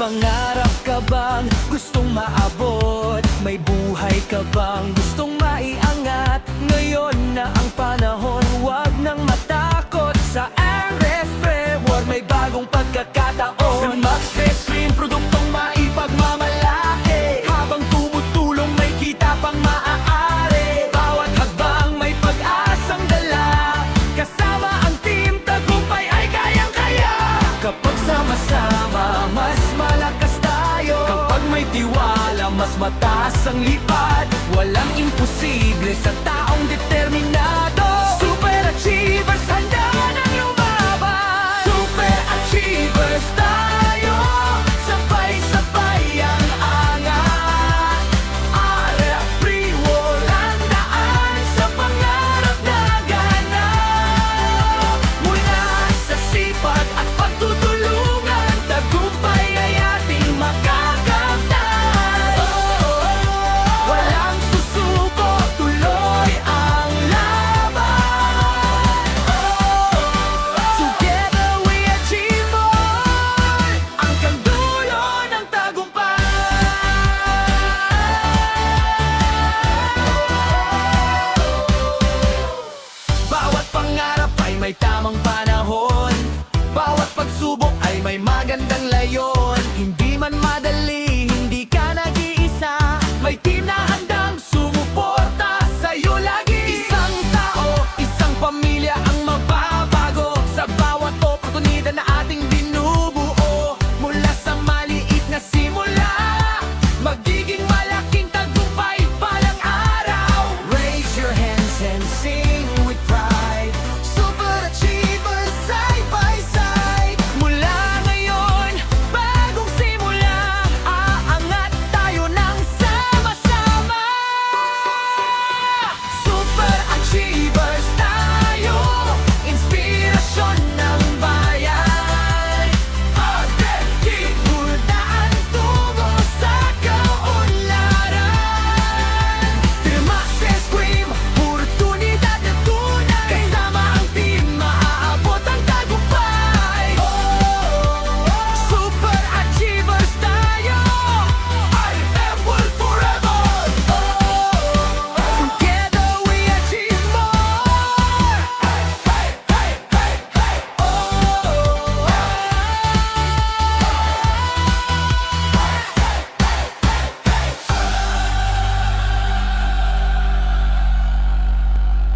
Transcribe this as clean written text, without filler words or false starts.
pangarap ka bang gustong maabot? May buhay ka bang gustong maiangat? Ngayon na ang panahon, huwag nang matakot. Sa RF Reward may bagong pagkakataon. Max Fresh Cream, produktong maipagmamalaki. Habang tumutulong may kita pang maaari. Bawat hakbang may pag-asang dala. Kasama ang team, tagumpay ay kayang-kaya. Kapag sama-sama, mas malakas tayo. Kapag may tiwala, mas mataas ang lipad. Walang imposible sa taong determinado.